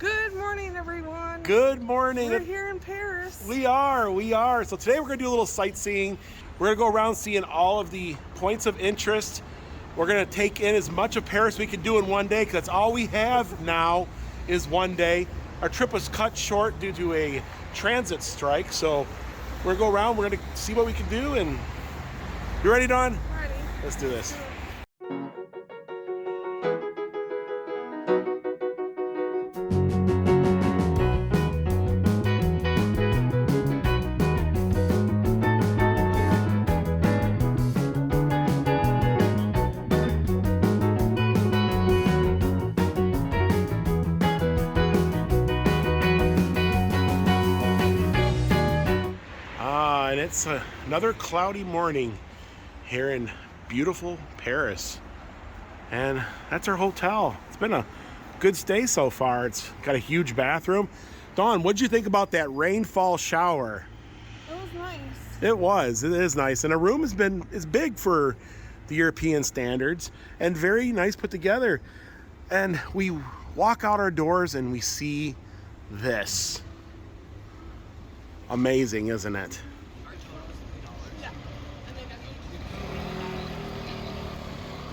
Good morning, everyone. Good morning. We're here in Paris. We are. So today we're going to do a little sightseeing. We're going to go around seeing all of the points of interest. We're going to take in as much of Paris we can do in one day, because that's all we have now is one day. Our trip was cut short due to a transit strike. So we're going to go around. We're going to see what we can do. And you ready, Dawn? Ready. Let's do this. And it's another cloudy morning here in beautiful Paris, and that's our hotel. It's been a good stay so far. It's got a huge bathroom. Dawn, what'd you think about that rainfall shower? It was nice. It is nice, and the room is big for the European standards and very nice put together. And we walk out our doors and we see this. Amazing, isn't it?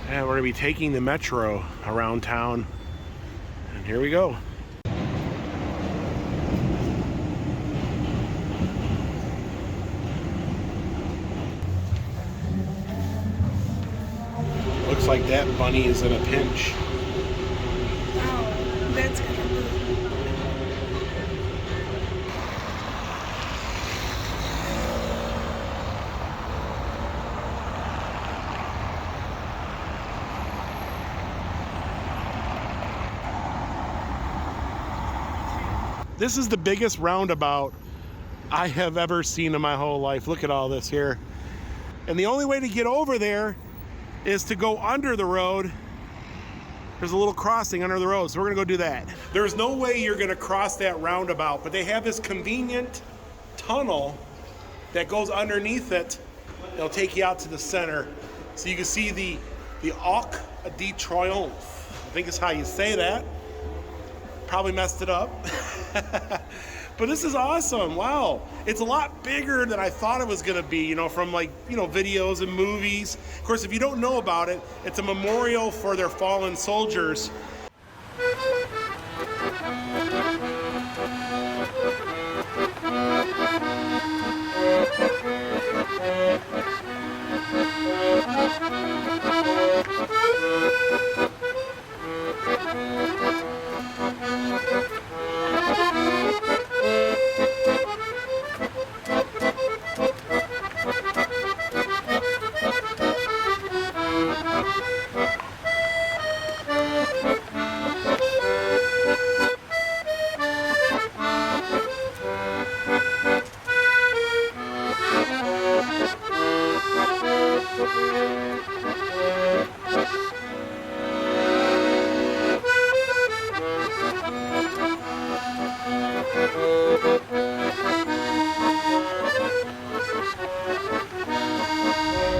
And we're gonna be taking the metro around town. And here we go. Looks like that bunny is in a pinch. Oh, that's gonna move. This is the biggest roundabout I have ever seen in my whole life. Look at all this here. And the only way to get over there is to go under the road. There's a little crossing under the road, so we're gonna go do that. There's no way you're gonna cross that roundabout, but they have this convenient tunnel that goes underneath it. It'll take you out to the center. So you can see the Arc de Triomphe. I think is how you say that. Probably messed it up. But this is awesome. Wow. It's a lot bigger than I thought it was going to be, from videos and movies. Of course, if you don't know about it, it's a memorial for their fallen soldiers.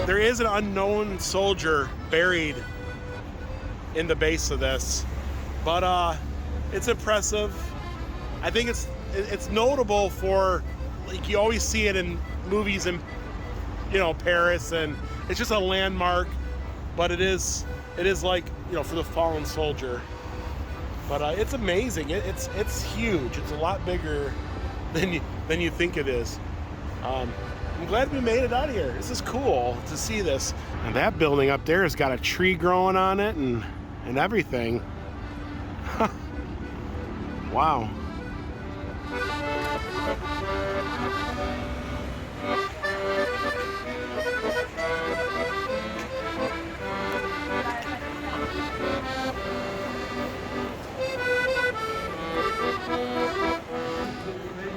There is an unknown soldier buried in the base of this, but it's impressive. I think it's notable for, like, you always see it in movies in Paris, and it's just a landmark. But it is like for the fallen soldier. But it's amazing. It's huge. It's a lot bigger than you think it is. I'm glad we made it out of here. This is cool to see this. And that building up there has got a tree growing on it and everything. Wow.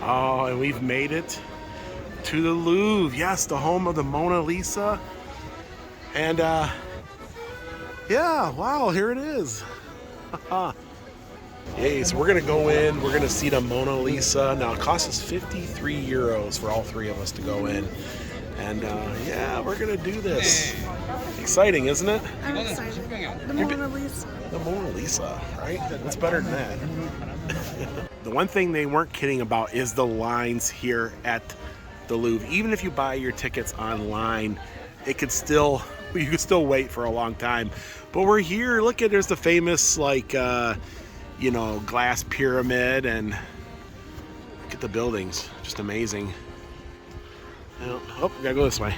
Oh, and we've made it to the Louvre. Yes, the home of the Mona Lisa. And yeah, wow, here it is. Yay, so we're gonna go in, we're gonna see the Mona Lisa. Now it costs us 53 euros for all three of us to go in. And yeah, we're gonna do this. Exciting, isn't it? I'm excited. The Mona Lisa. The Mona Lisa, right? What's better than that? The one thing they weren't kidding about is the lines here at the Louvre. Even if you buy your tickets online, you could still wait for a long time. But we're here. Look at, there's the famous glass pyramid, and look at the buildings, just amazing. Oh, we gotta go this way.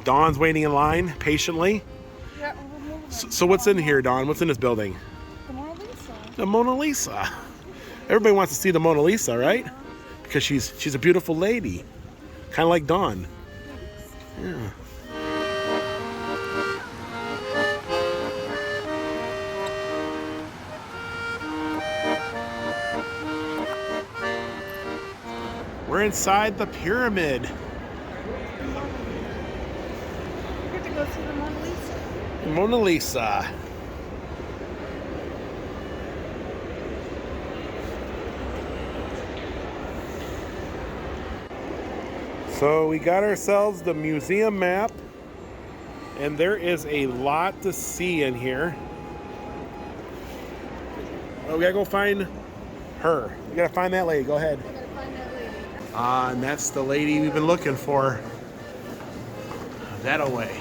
Dawn's waiting in line patiently. Yeah, So what's in here, Dawn? What's in this building? the Mona Lisa. The Mona Lisa. Everybody wants to see the Mona Lisa, right? Because she's a beautiful lady, kind of like Dawn. Yeah. We're inside the pyramid. We get to go see the Mona Lisa. Mona Lisa. So we got ourselves the museum map, and there is a lot to see in here. Oh, we gotta go find her. We gotta find that lady. Go ahead. We gotta find that lady. And that's the lady we've been looking for. That away.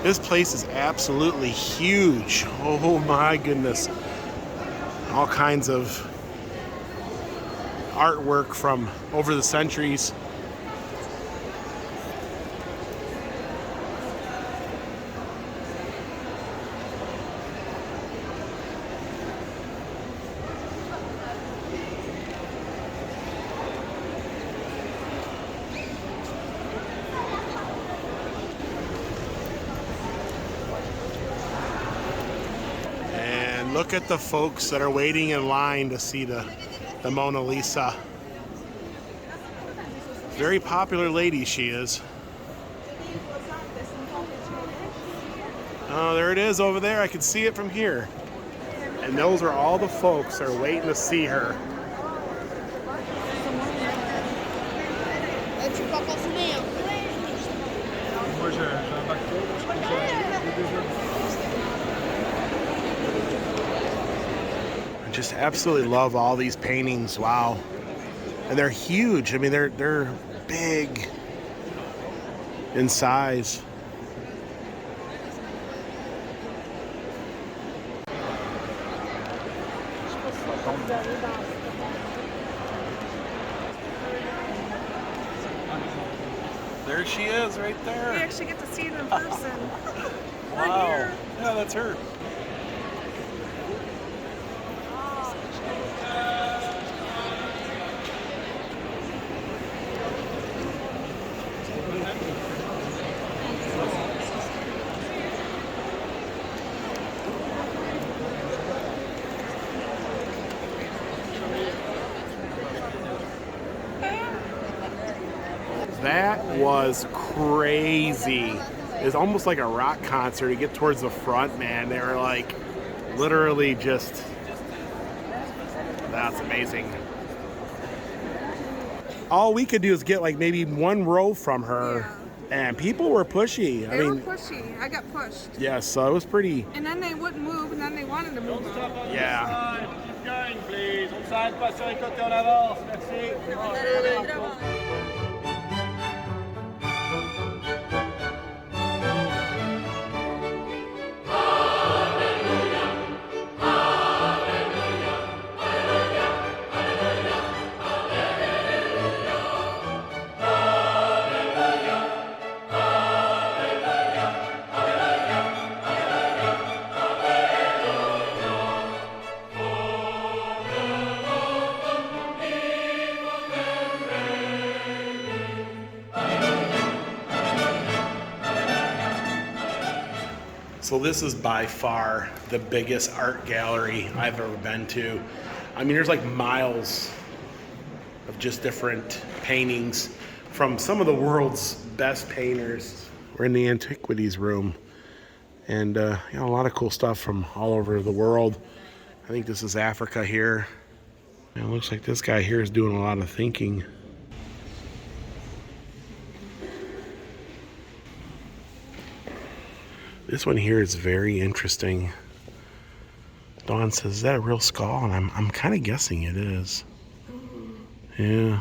This place is absolutely huge. Oh my goodness. All kinds of artwork from over the centuries. Look at the folks that are waiting in line to see the Mona Lisa. Very popular lady she is. Oh, there it is over there. I can see it from here. And those are all the folks that are waiting to see her. I just absolutely love all these paintings. Wow. And they're huge. I mean, they're big in size. There she is, right there. We actually get to see it in person. Wow. Here. Yeah, that's her. That was crazy. It's almost like a rock concert. You get towards the front, man. They were like literally just, that's amazing. All we could do is get like maybe one row from her, and people were pushy. They were pushy. I got pushed. Yeah, so it was pretty. And then they wouldn't move, and then they wanted to move. Yeah. Keep going, please. On s'arrête pas sur les côtés, on avance. Merci. So this is by far the biggest art gallery I've ever been to. I mean, there's like miles of just different paintings from some of the world's best painters. We're in the Antiquities room, and you know, a lot of cool stuff from all over the world. I think this is Africa here. And it looks like this guy here is doing a lot of thinking. This one here is very interesting. Dawn says, is that a real skull? And I'm kind of guessing it is. Yeah.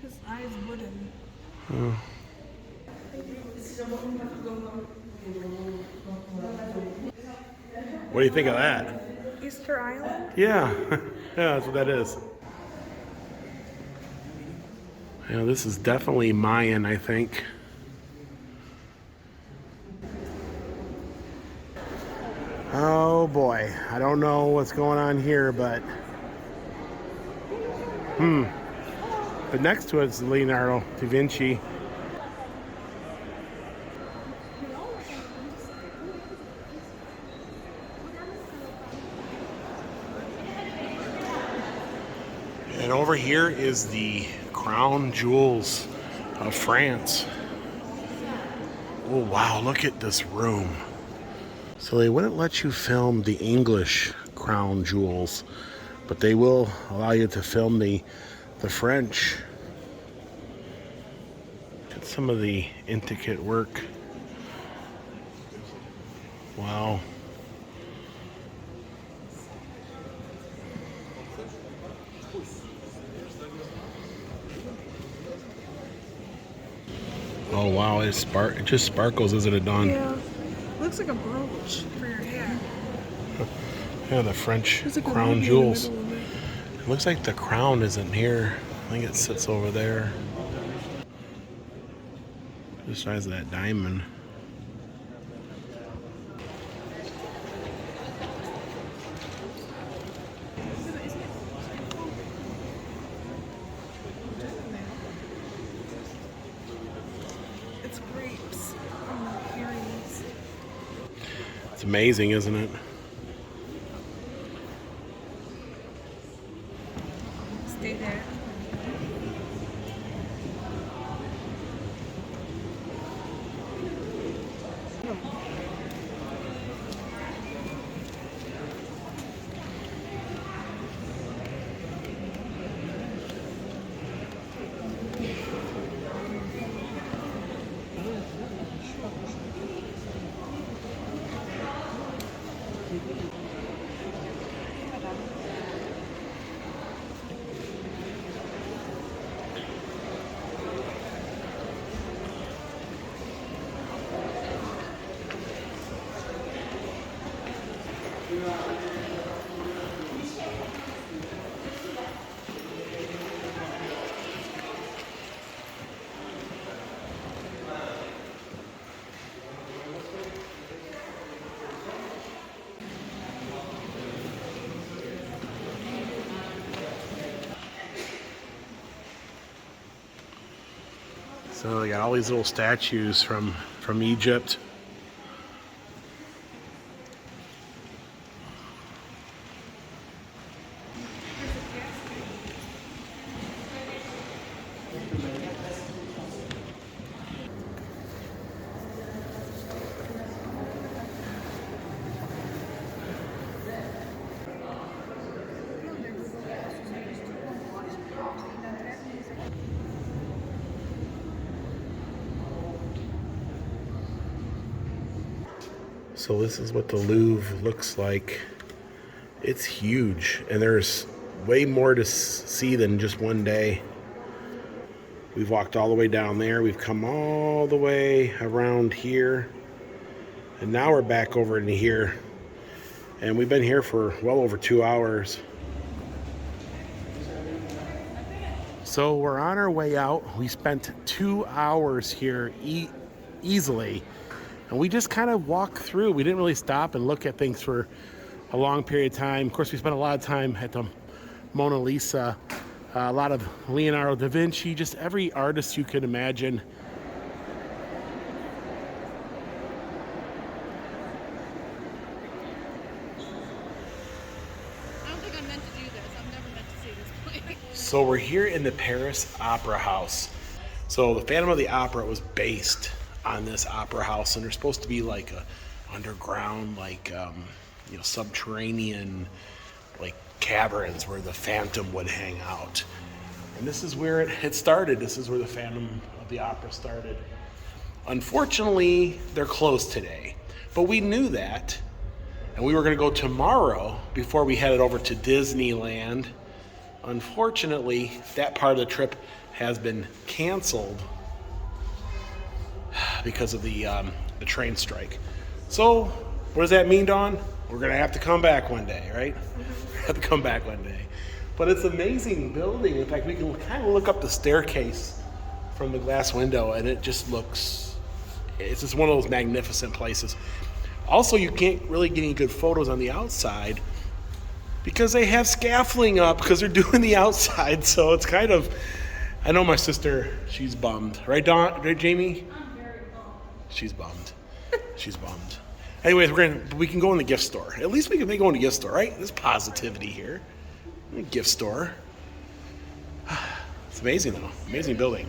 His eyes wooden. What do you think of that? Easter Island? Yeah. Yeah, that's what that is. Yeah, this is definitely Mayan, I think. Oh boy, I don't know what's going on here, but but next to it is Leonardo da Vinci. And over here is the crown jewels of France. Oh wow, look at this room. So they wouldn't let you film the English crown jewels, but they will allow you to film the French. Look at some of the intricate work. Wow. Oh wow, it just sparkles, isn't it, Dawn? Yeah. Looks like a brooch for your hair. Yeah, the French There's like a crown ruby in the jewels. middle of it. It looks like the crown isn't here. I think it sits over there. The size of that diamond. It's grapes on the earrings. It's amazing, isn't it? Stay there. So they got all these little statues from Egypt. So this is what the Louvre looks like. It's huge, and there's way more to see than just one day. We've walked all the way down there. We've come all the way around here, and now we're back over into here. And we've been here for well over 2 hours. So we're on our way out. We spent 2 hours here easily. And we just kind of walked through. We didn't really stop and look at things for a long period of time. Of course, we spent a lot of time at the Mona Lisa, a lot of Leonardo da Vinci, just every artist you could imagine. meant to do this. I'm never meant to see this play. So we're here in the Paris Opera House. So the Phantom of the Opera was based on this opera house, and there's supposed to be like a underground, like subterranean, like caverns where the Phantom would hang out. And this is where it started. This is where the Phantom of the Opera started. Unfortunately, they're closed today, but we knew that, and we were going to go tomorrow before we headed over to Disneyland. Unfortunately, that part of the trip has been canceled because of the train strike. So, what does that mean, Dawn? We're going to have to come back one day, right? We have to come back one day. But it's an amazing building. In fact, we can kind of look up the staircase from the glass window, and it just looks, it's just one of those magnificent places. Also, you can't really get any good photos on the outside because they have scaffolding up because they're doing the outside. So it's kind of, I know my sister, she's bummed. Right, Dawn? Right, Jamie? I'm very bummed. She's bummed. She's bummed. Anyways, we can go in the gift store. At least we can go in the gift store, right? There's positivity here. The gift store. It's amazing, though. Amazing building.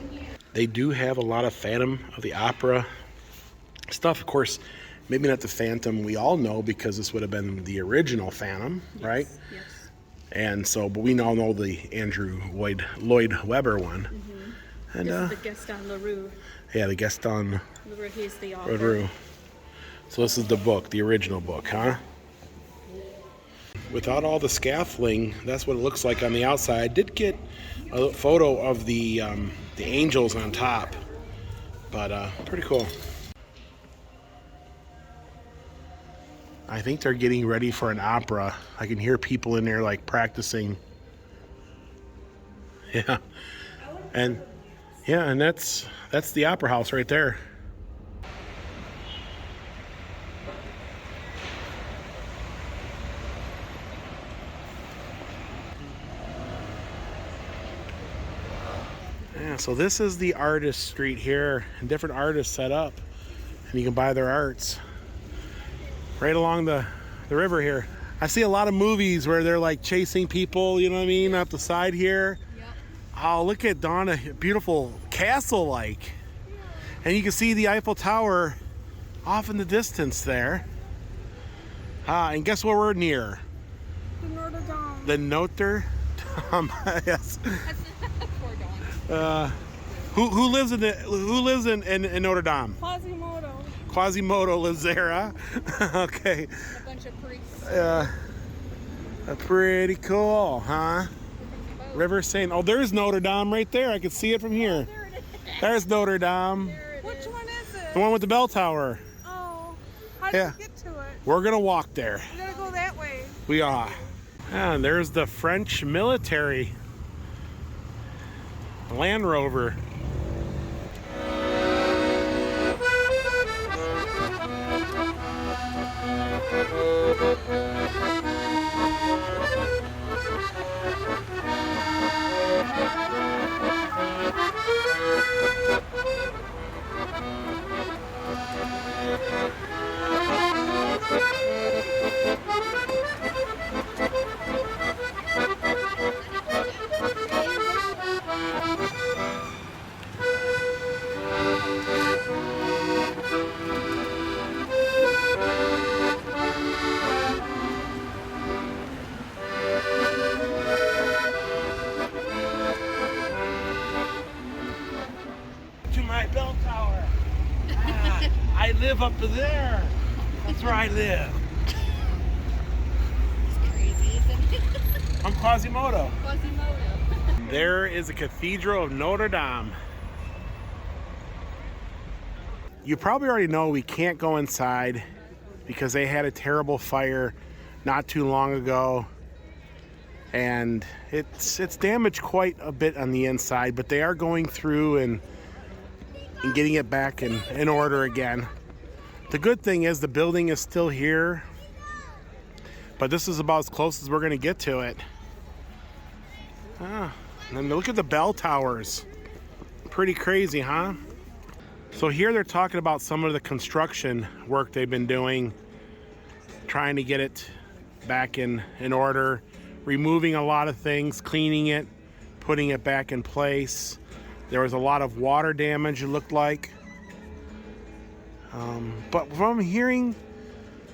They do have a lot of Phantom of the Opera stuff. Of course, maybe not the Phantom we all know because this would have been the original Phantom, right? Yes. And so, but we all know the Andrew Lloyd Webber one. Mm-hmm. And this is the Gaston Leroux. Yeah, the Gaston Leroux, he's the author. Leroux. So this is the book, the original book, huh? Without all the scaffolding, that's what it looks like on the outside. I did get a photo of the angels on top, but pretty cool. I think they're getting ready for an opera. I can hear people in there like practicing. Yeah, and that's the opera house right there. Yeah, so this is the artist street here, and different artists set up, and you can buy their arts right along the river here. I see a lot of movies where they're like chasing people, you know what I mean, up the side here. Yep. Oh, look at Donna, beautiful castle like. And you can see the Eiffel Tower off in the distance there. And guess what we're near? The Notre Dame. The Notre Dame. Yes. Poor Dawn. Who lives in Notre Dame? Quasimodo. Quasimodo lives there, huh? Okay. A bunch of priests. Pretty cool, huh? River Seine. Oh, there's Notre Dame right there. I can see it from here. There it is. There's Notre Dame. There it Which is. one is it? The one with the bell tower. Oh, how do Yeah. you get to it? We're gonna walk there. We gotta go that way. We are. And there's the French military Land Rover. To my bell tower. I live up there. That's where I live. It's crazy, isn't it? I'm Quasimodo. Quasimodo. There is the Cathedral of Notre Dame. You probably already know we can't go inside because they had a terrible fire not too long ago. And it's damaged quite a bit on the inside, but they are going through and getting it back in order again. The good thing is the building is still here, but this is about as close as we're going to get to it. And look at the bell towers. Pretty crazy, huh? So here they're talking about some of the construction work they've been doing, trying to get it back in order, removing a lot of things, cleaning it, putting it back in place. There was a lot of water damage, it looked like. But from hearing,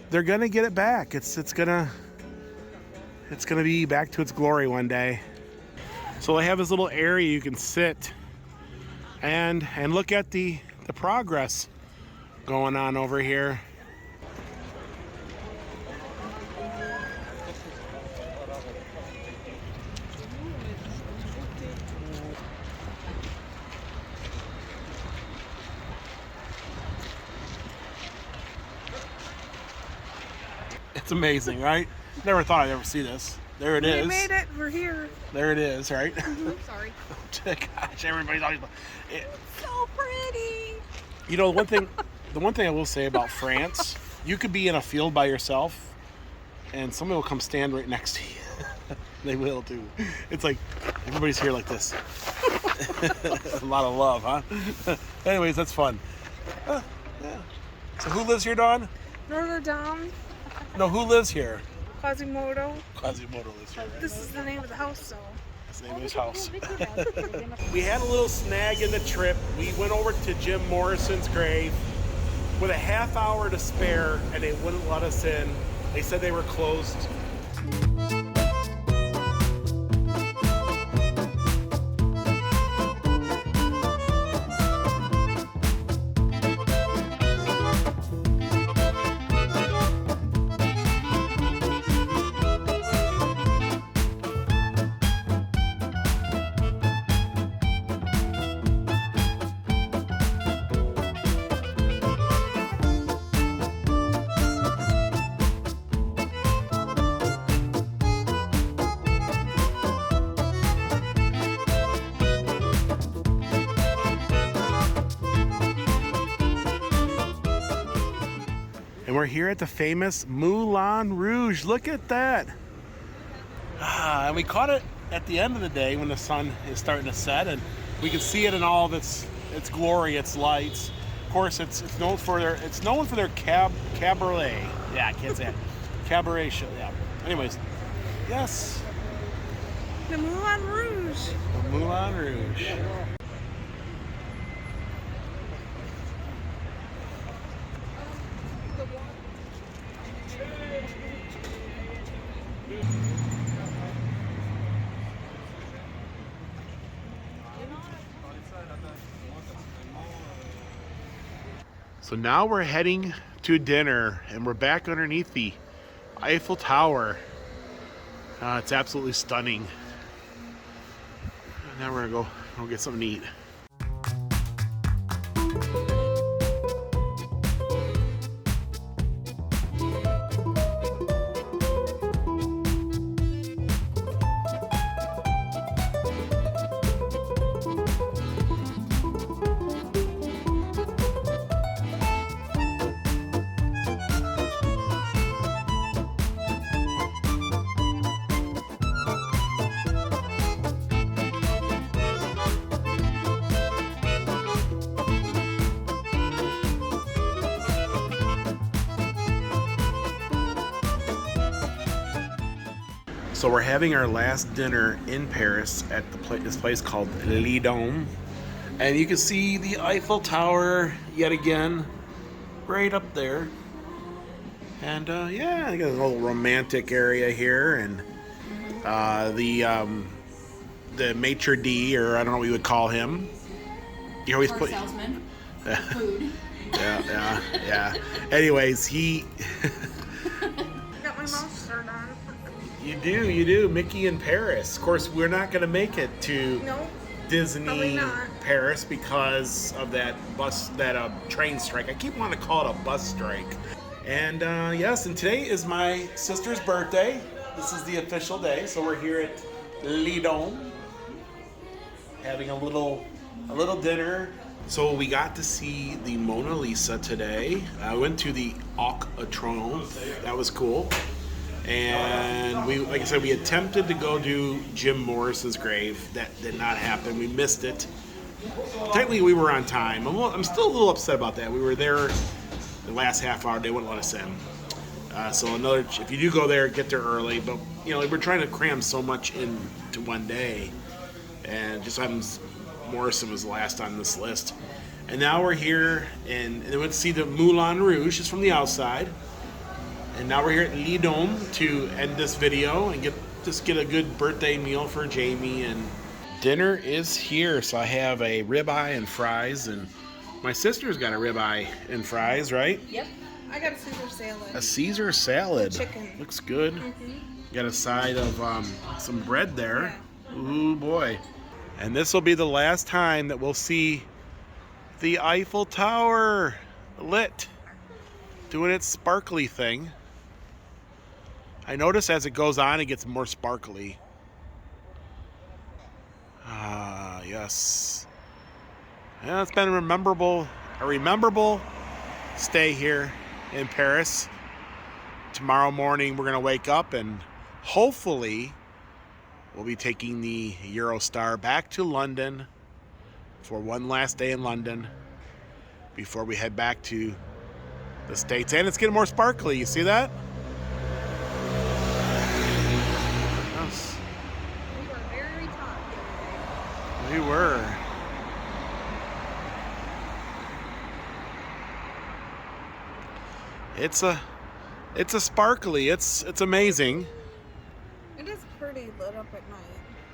they're gonna get it back. It's gonna be back to its glory one day. So they have this little area you can sit and look at the progress going on over here. It's amazing, right? Never thought I'd ever see this. There it is. We made it. We're here. There it is, right? Sorry. Gosh, everybody's always So pretty. You know, the one thing I will say about France, you could be in a field by yourself and somebody will come stand right next to you. They will too. It's like everybody's here like this. A lot of love, huh? Anyways, that's fun. Yeah. So who lives here, Dawn? Notre Dame. No, who lives here? Quasimodo. Quasimodo lives here. Right? This is the name of the house, so. That's the name of his house. We had a little snag in the trip. We went over to Jim Morrison's grave with a half hour to spare, and they wouldn't let us in. They said they were closed. And we're here at the famous Moulin Rouge. Look at that. And we caught it at the end of the day when the sun is starting to set, and we can see it in all of its glory, its lights. Of course, it's known for their cabaret. Yeah, I can't say it. Cabaret show. Yeah. Anyways, yes. The Moulin Rouge. The Moulin Rouge. So now we're heading to dinner, and we're back underneath the Eiffel Tower. It's absolutely stunning. Now we're gonna go get something to eat. So we're having our last dinner in Paris at this place called Le Dome. And you can see the Eiffel Tower yet again, right up there. And yeah, I got a little romantic area here, and the maitre d', or I don't know what you would call him. You always put salesman. Food. Yeah. Anyways, he. Got my mouth shirt on. You do. Mickey in Paris. Of course, we're not going to make it to No. Disney not. Paris because of that train strike. I keep wanting to call it a bus strike. And yes, and today is my sister's birthday. This is the official day, so we're here at Le Dome having a little dinner. So we got to see the Mona Lisa today. I went to the Arc de Triomphe. That was cool. And we, like I said, we attempted to go do Jim Morrison's grave. That did not happen. We missed it. Technically, we were on time. I'm still a little upset about that. We were there the last half hour. They wouldn't let us in. So if you do go there, get there early. But you know, we're trying to cram so much into one day, and just happens Morrison was last on this list. And now we're here, and we went to see the Moulin Rouge, just from the outside. And now we're here at Le Dome to end this video and get a good birthday meal for Jamie. And dinner is here, so I have a ribeye and fries, and my sister's got a ribeye and fries, right? Yep. I got a Caesar salad. A Caesar salad. Chicken. Looks good. Got a side of some bread there. Yeah. Ooh boy. And this will be the last time that we'll see the Eiffel Tower lit, doing its sparkly thing. I notice as it goes on, it gets more sparkly. Ah, yes. Yeah, it's been a rememberable stay here in Paris. Tomorrow morning, we're gonna wake up and hopefully we'll be taking the Eurostar back to London for one last day in London before we head back to the States. And it's getting more sparkly. You see that? Yes. We were very top the other day. We were. It's a sparkly. It's amazing. It is pretty lit up at night.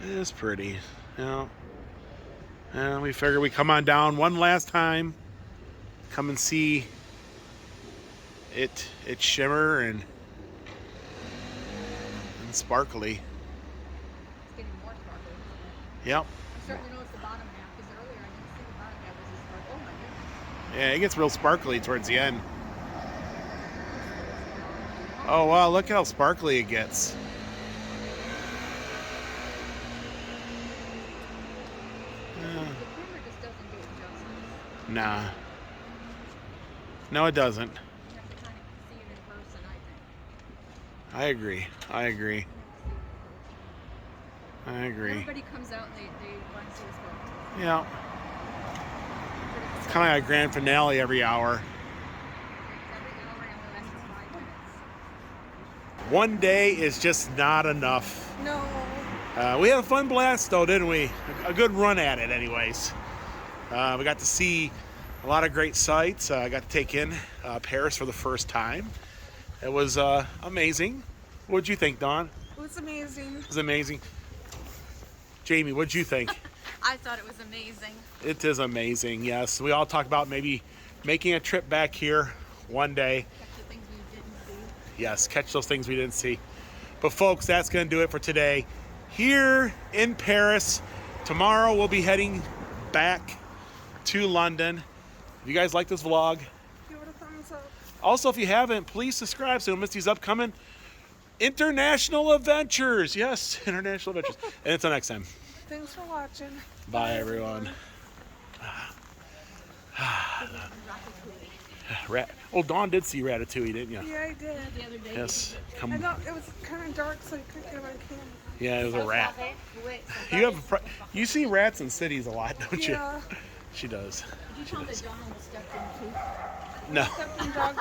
It is pretty. Yeah. And we figure we come on down one last time, come and see it shimmer and sparkly. It's getting more sparkly. Yep. I certainly noticed the bottom half because earlier I didn't see the bottom half was this sparkly. Oh my goodness. Yeah, it gets real sparkly towards the end. Oh wow, look how sparkly it gets. The camera just doesn't do it justice. Nah. No, it doesn't. You have to kind of see it in person, I think. I agree. I agree. I agree. Everybody comes out and they want to see the sparkle. Yeah. It's kind of like a grand finale every hour. Every hour only lasts 5 minutes. One day is just not enough. No. We had a fun blast though, didn't we? A good run at it anyways. We got to see a lot of great sights. I got to take in Paris for the first time. It was amazing. What'd you think, Dawn? It was amazing. It was amazing. Jamie, what'd you think? I thought it was amazing. It is amazing, yes. We all talked about maybe making a trip back here one day. Catch the things we didn't see. Yes, catch those things we didn't see. But folks, that's going to do it for today here in Paris. Tomorrow we'll be heading back to London. If you guys like this vlog, Give it a thumbs up. also if you haven't, please subscribe so you don't miss these upcoming international adventures. Yes, international adventures. And until next time. Thanks for watching. Bye everyone. Oh, Dawn did see Ratatouille, didn't you? Yeah, I did. The other day. Yes. I Come. know it was kind of dark, so I couldn't get my camera. Yeah, it was a rat. You see rats in cities a lot, don't you? Yeah. She does. Did you tell that John almost stepped in too? No. Except in dog